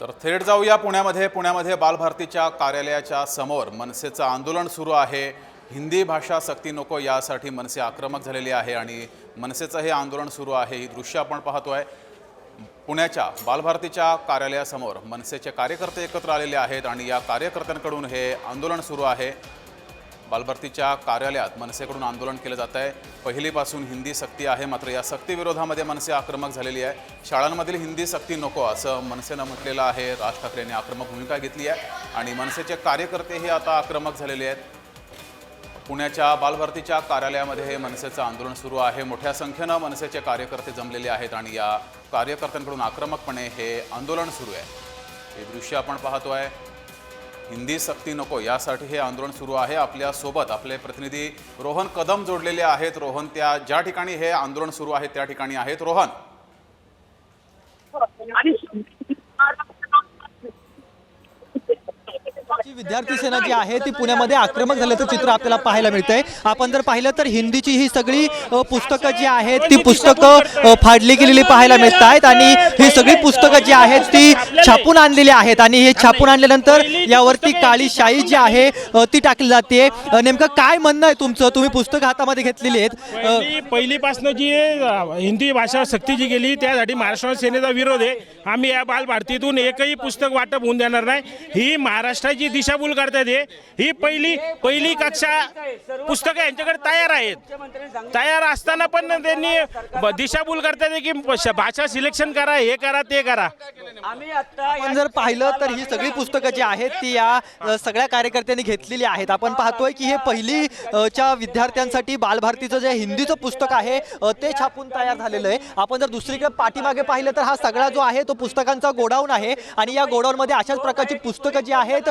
तर थेट जाऊया पुण्यामध्ये बालभारतीच्या कार्यालयाच्या समोर मनसेचं आंदोलन सुरू आहे। हिंदी भाषा सक्ती नको यासाठी मनसे आक्रमक झालेली आहे आणि मनसेचं हे आंदोलन सुरू आहे। ही दृश्य आपण पाहतोय। पुण्याच्या बालभारतीच्या कार्यालयासमोर मनसेचे कार्यकर्ते एकत्र आलेले आहेत आणि या कार्यकर्त्यांकडून हे आंदोलन सुरू आहे। बालभारतीच्या कार्यालयात मनसेकडून आंदोलन केलं जात आहे। पहिलीपासून हिंदी सक्ती आहे, मात्र या सक्ती विरोधामध्ये मनसे आक्रमक झालेली आहे। शाळांमधील हिंदी सक्ती नको असं मनसेनं म्हटलेलं आहे। राज ठाकरे यांनी आक्रमक भूमिका घेतली आहे आणि मनसेचे कार्यकर्तेही आता आक्रमक झालेले आहेत। पुण्याच्या बालभारतीच्या कार्यालयामध्ये हे मनसेचं आंदोलन सुरू आहे। मोठ्या संख्येनं मनसेचे कार्यकर्ते जमलेले आहेत आणि या कार्यकर्त्यांकडून आक्रमकपणे हे आंदोलन सुरू आहे। हे दृश्य आपण पाहतोय। हिंदी सक्ती नको यासाठी हे आंदोलन सुरू आहे। आपल्या सोबत आपले प्रतिनिधी रोहन कदम जोडलेले आहेत। रोहन, त्या ज्या ठिकाणी हे आंदोलन सुरू आहे त्या ठिकाणी आहेत। रोहन, विद्यार्थी सेना जी आहे ती पुण्यामध्ये आक्रमक झाल्याचं चित्र आपल्याला पाहायला मिळतंय। आपण जर पाहिलं तर हिंदीची ही सगळी पुस्तकं जी आहेत ती पुस्तकं फाडली गेलेली पाहायला मिळत आहेत आणि ही सगळी पुस्तकं जी आहेत ती छापून आणलेली आहेत आणि हे छापून आणल्यानंतर यावरती काळी शाई जी आहे ती टाकली जाते। नेमकं काय म्हणणं आहे तुमचं? तुम्ही पुस्तक हातामध्ये घेतलेली आहेत। पहिलीपासून जी हिंदी भाषा सक्ती जी गेली त्यासाठी महाराष्ट्र सेनेचा विरोध आहे। आम्ही या बालभारतीतून एकही पुस्तक वाटप होऊन देणार नाही। ही महाराष्ट्राची दिशाभूल करतात। ही पहिली कक्षा पुस्तकं यांच्याकडे तयार आहेत। तयार असताना पण त्यांनी दिशाभूल करतात की भाषा सिलेक्शन करा, हे करा, ते करा। आपण जर पाहिलं तर ही सगळी पुस्तकं जी आहेत ती या सगळ्या कार्यकर्त्यांनी घेतलेली आहेत। आपण पाहतोय की हे पहिलीच्या विद्यार्थ्यांसाठी बालभारतीचं जे हिंदीचं पुस्तक आहे ते छापून तयार झालेलं आहे। आपण जर दुसरीकडे पाठीमागे पाहिलं तर हा सगळा जो आहे तो पुस्तकांचा गोडाऊन आहे आणि या गोडाऊनमध्ये अशाच प्रकारची पुस्तकं जी आहेत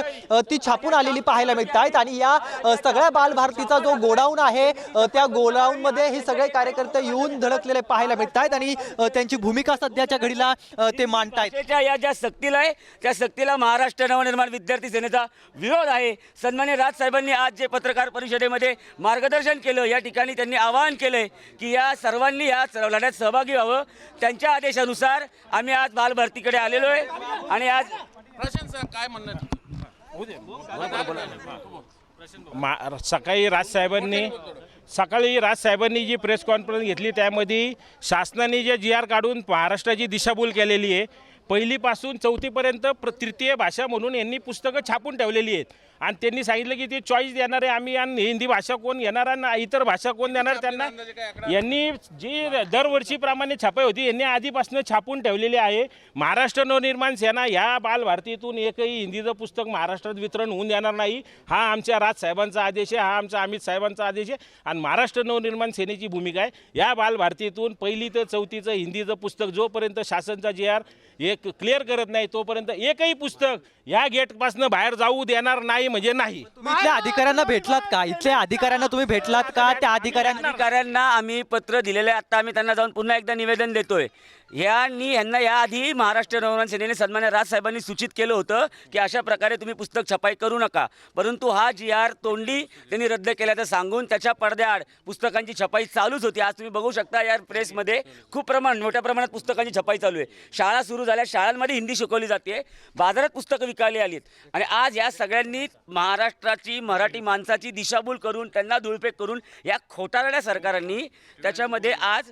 ती छापून आलेली पाहायला मिळत आहेत आणि या सगळ्या बालभारतीचा जो गोडाऊन आहे त्या गोडाऊनमध्ये हे सगळे कार्यकर्ते येऊन धडकलेले पाहायला मिळत आहेत आणि त्यांची भूमिका सध्याच्या घडीला ते मांडतायत। या ज्या सक्तीला आहे त्या सक्तीला महाराष्ट्र नवनिर्माण विद्यार्थी सेनेचा विरोध आहे। सन्माननीय राज साहेबांनी आज जे पत्रकार परिषदेमध्ये मार्गदर्शन केलं, या ठिकाणी त्यांनी आवाहन केलंय की या सर्वांनी या लढ्यात सहभागी व्हावं। त्यांच्या आदेशानुसार आम्ही आज बालभारतीकडे आलेलो आहे आणि आज काय म्हणणं? सकाळी राजसाहेबांनी जी प्रेस कॉन्फरन्स घेतली त्यामध्ये शासनाने जे GR काढून महाराष्ट्राची दिशाभूल केलेली आहे। पहिलीपासून चौथीपर्यंत तृतीय भाषा म्हणून यांनी पुस्तकं छापून ठेवलेली आहेत आणि त्यांनी सांगितलं की ते चॉईस देणार आहे आम्ही आणि हिंदी भाषा कोण घेणार आणि इतर भाषा कोण देणार त्यांना। यांनी जी दरवर्षीप्रमाणे छापाई होती यांनी आधीपासून छापून ठेवलेली आहे। महाराष्ट्र नवनिर्माण सेना ह्या बालभारतीतून एकही हिंदीचं पुस्तक महाराष्ट्रात वितरण होऊन देणार नाही। हा आमच्या राजसाहेबांचा आदेश आहे, हा आमचा अमित साहेबांचा आदेश आहे आणि महाराष्ट्र नवनिर्माण सेनेची भूमिका आहे। या बालभारतीतून पहिली ते चौथीचं हिंदीचं पुस्तक जोपर्यंत शासनचा GR एक क्लिअर करत नाही तोपर्यंत एकही पुस्तक या गेटपासून बाहेर जाऊ देणार नाही म्हणजे नाही। तुम्ही इथल्या अधिकाऱ्यांना भेटलात का? इथल्या अधिकाऱ्यांना तुम्ही भेटलात का? त्या अधिकाऱ्यांना आम्ही पत्र दिलेलं आहे। आता आम्ही त्यांना जाऊन पुन्हा एकदा निवेदन देतोय। यांना याआधी महाराष्ट्र नवनिर्माण सेनेने सन्मान्य राजसाहेबांनी सूचित केलं होतं की अशा प्रकारे तुम्ही पुस्तक छपाई करू नका, परंतु हा GR तोंडी त्यांनी रद्द केल्याचं सांगून त्याच्या पडद्याआड पुस्तकांची छपाई चालूच होती। आज तुम्ही बघू शकता या प्रेसमध्ये खूप मोठ्या प्रमाणात पुस्तकांची छपाई चालू आहे। शाळा सुरू झाल्या, शाळांमध्ये हिंदी शिकवली जाते, बाजारात पुस्तकं विकायला आलीत आणि आज या सगळ्यांनी महाराष्ट्राची मराठी माणसाची दिशाभूल करून त्यांना धुळफेक करून या खोटारड्या सरकारांनी त्याच्यामध्ये आज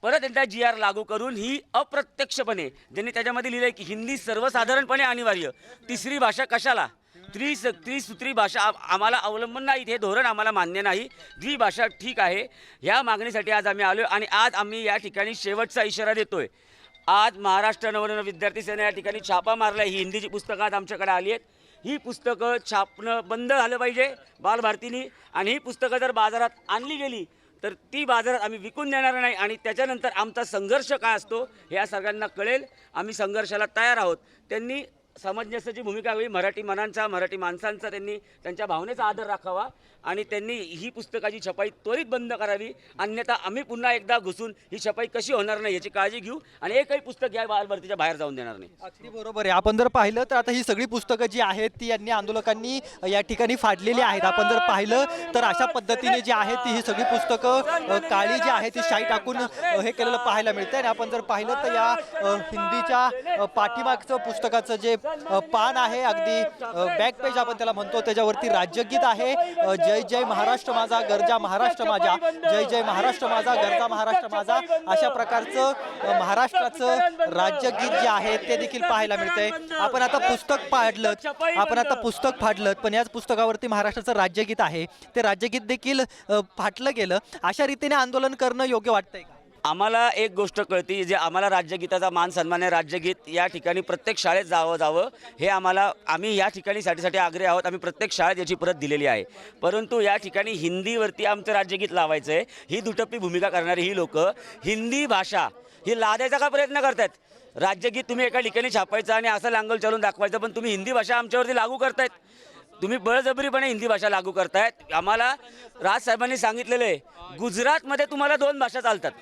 परत एकदा GR लागू करून ही अप्रत्यक्षपणे ज्यांनी त्याच्यामध्ये लिहिलं आहे की हिंदी सर्वसाधारणपणे अनिवार्य, तिसरी भाषा कशाला, त्रिसूत्री भाषा आम्हाला अवलंबन नाही, हे धोरण आम्हाला मान्य नाही, द्विभाषा ठीक आहे। ह्या मागणीसाठी आज आम्ही आलो आणि आज आम्ही या ठिकाणी शेवटचा इशारा देतोय। आज महाराष्ट्र नवनिर्माण विद्यार्थी सेना या ठिकाणी छापा मारला। ही हिंदीची पुस्तकं आज आमच्याकडे आली आहेत। ही पुस्तकं छापणं बंद झालं पाहिजे बालभारतीने आणि ही पुस्तकं जर बाजारात आणली गेली तर ती बाजारात आम्ही विकून देणार नाही आणि त्याच्यानंतर आमचा संघर्ष काय असतो हे या सगळ्यांना कळेल। आम्ही संघर्षाला तयार आहोत। त्यांनी सामंजस्याची भूमिका हवी, मराठी मनांचा, मराठी माणसांचा त्यांनी त्यांच्या भावनेचा आदर राखावा आणि त्यांनी ही पुस्तकाची छपाई त्वरित बंद करावी. अन्यथा आम्ही पुन्हा एकदा घुसून ही छपाई कशी होणार नाही याची काळजी घेऊ आणि एकही पुस्तक या बालभारतीच्या बाहेर जाऊन देणार नाही. अगदी बरोबर आहे. आपण जर पाहिलं तर आता ही सगळी पुस्तकं जी आहेत ती यांनी आंदोलकांनी या ठिकाणी फाडलेली आहेत. आपण जर पाहिलं तर अशा पद्धतीने जी आहेत ती ही सगळी पुस्तकं काळी जी आहे ती शाई टाकून हे केलेलं पाहायला मिळतं. आणि आपण जर पाहिलं तर या हिंदीच्या पाठीमागचं पुस्तकाचं जे पान आहे, अगदी बॅक पेज आपण त्याला म्हणतो, त्याच्यावरती राज्यगीत आहे. जय जय महाराष्ट्र माझा, गरजा महाराष्ट्र माझा, जय जय महाराष्ट्र माझा, गरजा महाराष्ट्र माझा, अशा प्रकारचं महाराष्ट्राचं राज्यगीत जे आहे ते देखील पाहायला मिळतंय. आपण आता पुस्तक फाडलं, पण याच पुस्तकावरती महाराष्ट्राचं राज्यगीत आहे, ते राज्यगीत देखील फाटलं गेलं. अशा रीतीने आंदोलन करणं योग्य वाटतंय का? आम्हाला एक गोष्ट कळती, जे आम्हाला राज्यगीताचा मान सन्मान आहे, राज्यगीत या ठिकाणी प्रत्येक शाळेत जावं हे आम्ही या ठिकाणी साठी आग्रही आहोत. आम्ही प्रत्येक शाळेत याची प्रत दिलेली आहे. परंतु या ठिकाणी हिंदीवरती आमचं राज्यगीत लावायचं आहे, ही दुटप्पी भूमिका करणारी ही लोक हिंदी भाषा ही लादायचा का प्रयत्न करतायत. राज्यगीत तुम्ही एका ठिकाणी छापायचं आणि असं लांगल चालून दाखवायचं, पण तुम्ही हिंदी भाषा आमच्यावरती लागू करतायत. तुम्ही बळजबरीपणे हिंदी भाषा लागू करतायत. आम्हाला राजसाहेबांनी सांगितलेलं आहे, गुजरातमध्ये तुम्हाला 2 भाषा चालतात,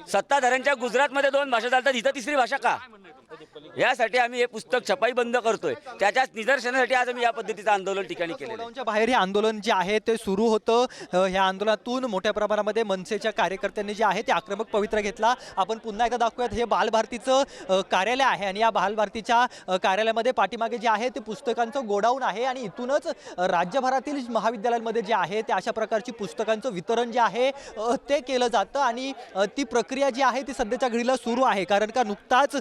सत्ताधाऱ्यांच्या गुजरातमध्ये 2 भाषा चालतात, इथं 3री भाषा का? यासाठी आम्ही हे पुस्तक छपाई बंद करतोय. त्याच्याच निदर्शनासाठी आज आम्ही या पद्धतीचं आंदोलन ठिकाणी केलं. गोडाऊनच्या बाहेर हे आंदोलन जे आहे ते सुरू होतं. ह्या आंदोलनातून मोठ्या प्रमाणामध्ये मनसेच्या कार्यकर्त्यांनी जे आहे ते आक्रमक पवित्रा घेतला. आपण पुन्हा एकदा दाखवूयात, हे बालभारतीचं कार्यालय आहे आणि या बालभारतीच्या कार्यालयामध्ये पाठीमागे जे आहे ते पुस्तकांचं गोडाऊन आहे आणि इथूनच राज्यभरातील महाविद्यालयांमध्ये जे आहे ते अशा प्रकारची पुस्तकांचं वितरण जे आहे ते केलं जातं. आणि ती प्रक्रिया जी आहे ती सध्याच्या घडीला सुरू आहे, कारण का नुकताच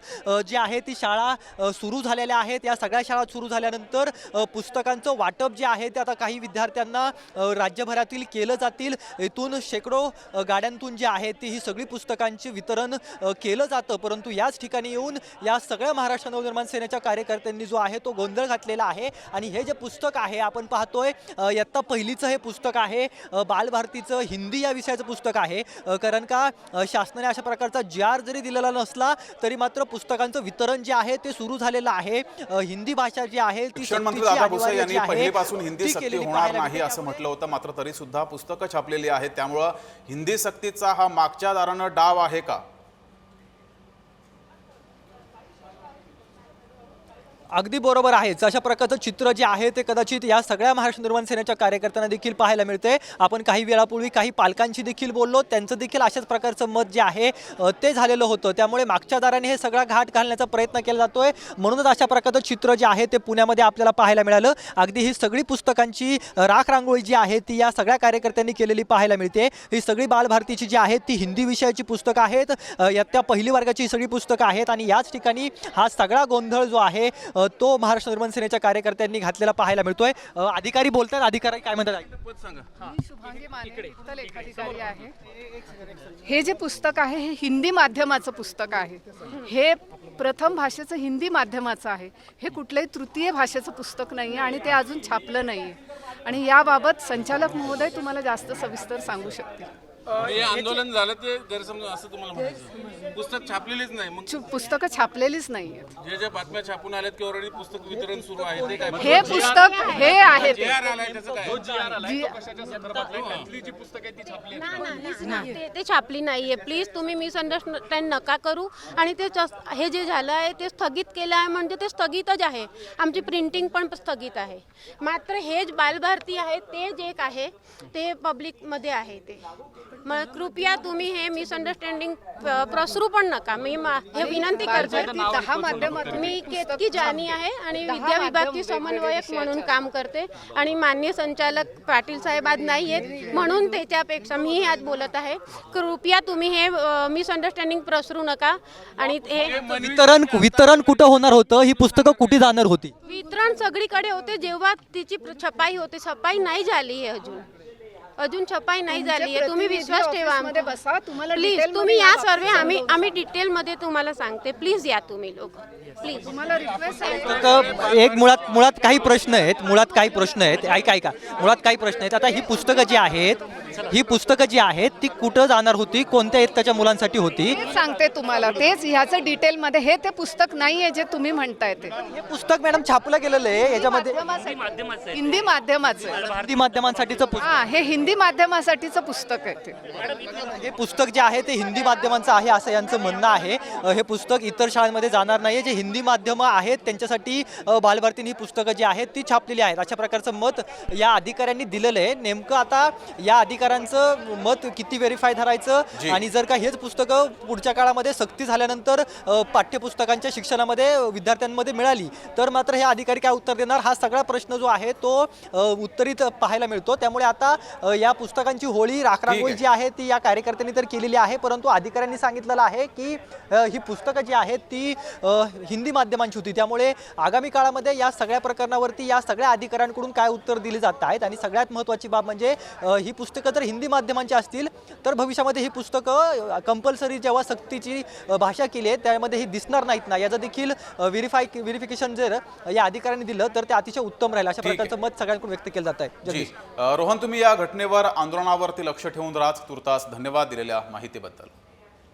जी आहे ती शाळा सुरू झालेल्या आहेत. या सगळ्या शाळा सुरू झाल्यानंतर पुस्तकांचं वाटप जे आहे ते आता काही विद्यार्थ्यांना राज्यभरातील केलं जातील. इथून शेकडो गाड्यांतून जे आहे ती ही सगळी पुस्तकांचे वितरण केलं जातं. परंतु याच ठिकाणी येऊन या सगळ्या महाराष्ट्र नवनिर्माण सेनेच्या कार्यकर्त्यांनी जो आहे तो गोंधळ घातलेला आहे. आणि हे जे पुस्तक आहे आपण पाहतोय, इयत्ता पहिलीचं हे पुस्तक आहे, बालभारतीचं हिंदी या विषयाचं पुस्तक आहे. कारण का शासनाने अशा प्रकारचा GR जरी दिलेला नसला तरी मात्र पुस्तकांचं वितरण जे आहे ते सुरू झालेलं आहे. हिंदी भाषा जी आहे ती शिक्षण मंत्री दादा भुसे यांनी पहिलीपासून हिंदी सक्ती होणार नाही असं म्हटलं होतं, मात्र तरी सुद्धा पुस्तकं छापलेली आहेत. त्यामुळं हिंदी सक्तीचा हा मागच्या दारानं डाव आहे का? अगदी बरोबर आहेच. अशा प्रकारचं चित्र जे आहे ते कदाचित या सगळ्या महाराष्ट्र निर्माण सेनेच्या कार्यकर्त्यांना देखील पाहायला मिळते. आपण काही वेळापूर्वी काही पालकांशी देखील बोललो, त्यांचं देखील अशाच प्रकारचं मत जे आहे ते झालेलं होतं. त्यामुळे मागच्या दाराने हे सगळा घाट घालण्याचा प्रयत्न केला जातोय. म्हणूनच अशा प्रकारचं चित्र जे आहे ते पुण्यामध्ये आपल्याला पाहायला मिळालं. अगदी ही सगळी पुस्तकांची राख रांगोळी जी आहे ती या सगळ्या कार्यकर्त्यांनी केलेली पाहायला मिळते. ही सगळी बालभारतीची जी आहेत ती हिंदी विषयाची पुस्तकं आहेत, इयत्ता पहिली वर्गाची सगळी पुस्तकं आहेत. आणि याच ठिकाणी हा सगळा गोंधळ जो आहे तो महाराष्ट्र निर्माण सेनेच्या कार्यकर्त्यांनी घातलेला पाहायला मिळतोय. अधिकारी बोलतात, अधिकारी काय म्हणतात? मी शुभांगी माने, वित्त लेखाधिकारी आहे. हे जे पुस्तक आहे हे हिंदी माध्यमाचं पुस्तक आहे. हे प्रथम भाषेचं हिंदी माध्यमाचं आहे. हे कुठल्याही तृतीय भाषेचं पुस्तक नाही आहे आणि ते अजून छापलं नाही आहे. आणि याबाबत संचालक महोदय तुम्हाला जास्त सविस्तर सांगू शकतील. हे आंदोलन झालं ते गैरसमज असं तुम्हाला म्हणायचं? पुस्तक छापलेलीच नाही, मग पुस्तकं छापलेलीच नाही आहेत. जे बातम्या छापून आल्यात की ऑलरेडी पुस्तक वितरण सुरू आहे ते काय? हे पुस्तक हे आहे ते. GR आलाय त्याचं काय? ते छापली नाहीये. प्लीज तुम्ही मिसअंडरस्टँड नका करू. आणि ते हे जे झालं आहे ते स्थगित केलं आहे म्हणजे ते स्थगितच आहे. आमची प्रिंटिंग पण स्थगित आहे. मात्र हे बालभारती आहे ते जे एक आहे ते पब्लिकमध्ये आहे. ते मग कृपया तुम्ही हे मिसअंडरस्टँडिंग प्रसरू पण नका. मी हे विनंती करते. 10 माध्यमातून मी केतकी जानी आहे आणि विद्या विभागची समन्वयक म्हणून काम करते. आणि माननीय संचालक पाटील साहेब आज नाही आहेत म्हणून त्याच्यापेक्षा मी आज बोलत आहे. कृपया तुम्ही हे मिसअंडरस्टँडिंग प्रसरू नका. आणि हे वितरण कुठं होणार होतं? ही पुस्तकं कुठे जाणार होती? वितरण सगळीकडे होते जेव्हा तिची छपाई होते. छपाई नाही झाली आहे अजून छपाई नाही झाली आहे. तुम्ही विश्वास ठेवा बसा. तुम्हाला प्लीज. तुम्ही या सर्वे आम्ही डिटेलमध्ये तुम्हाला सांगते. प्लीज या तुम्ही लोक प्लीज. तुम्हाला रिक्वेस्ट आहे. एक मुळात काही प्रश्न आहेत. मुळात काही प्रश्न आहेत. मुळात काही प्रश्न आहेत. आता ही पुस्तकं जी आहेत ही पुस्तकं जी आहेत ती कुठं जाणार होती, कोणत्या इयत्तेच्या मुलांसाठी होती? तेच सांगते तुम्हाला, तेच ह्याचं डिटेलमध्ये हे ते पुस्तक नाहीये जे तुम्ही म्हणताय ते. हे पुस्तक मॅडम छापलं गेलेलं आहे याच्यामध्ये हिंदी माध्यमाचं आहे. हिंदी माध्यमांसाठीचं पुस्तक. हा, हे हिंदी माध्यमासाठीचं पुस्तक आहे ते. हे पुस्तक जे आहे ते हिंदी माध्यमांचं आहे असं यांचं म्हणणं आहे. हे पुस्तक इतर शाळांमध्ये जाणार नाही. जे हिंदी माध्यमं आहेत त्यांच्यासाठी बालभारतीने ही पुस्तकं जी आहेत ती छापलेली आहेत अशा प्रकारचं मत या अधिकाऱ्यांनी दिलेलं आहे. नेमकं आता या अधिकाऱ्यांचं मत किती व्हेरीफाय धरायचं आणि जर का हेच पुस्तकं पुढच्या काळामध्ये सक्ती झाल्यानंतर पाठ्यपुस्तकांच्या शिक्षणामध्ये विद्यार्थ्यांमध्ये मिळाली तर मात्र हे अधिकारी काय उत्तर देणार हा सगळा प्रश्न जो आहे तो उत्तरित पाहायला मिळतो. त्यामुळे आता या पुस्तकांची होळी राखरांगोळी जी आहे ती या कार्यकर्त्यांनी तर केलेली आहे, परंतु अधिकाऱ्यांनी सांगितलेलं आहे की ही पुस्तकं जी आहेत ती हिंदी माध्यमांची होती. त्यामुळे आगामी काळामध्ये या सगळ्या प्रकरणावरती या सगळ्या अधिकाऱ्यांकडून काय उत्तर दिली जात आहेत आणि सगळ्यात महत्त्वाची बाब म्हणजे ही पुस्तकं जर हिंदी माध्यमांची असतील तर भविष्यामध्ये ही पुस्तकं कंपल्सरी जेव्हा सक्तीची भाषा केली आहे त्यामध्ये ही दिसणार नाहीत ना, याचं देखील व्हेरिफिकेशन जर या अधिकाऱ्यांनी दिलं तर ते अतिशय उत्तम राहील अशा प्रकारचं मत सगळ्यांकडून व्यक्त केलं जात आहे. जी रोहन, तुम्ही या घटनेवर आंदोलनावरती लक्ष ठेवून राहा. तुर्तास धन्यवाद दिलेल्या माहितीबद्दल.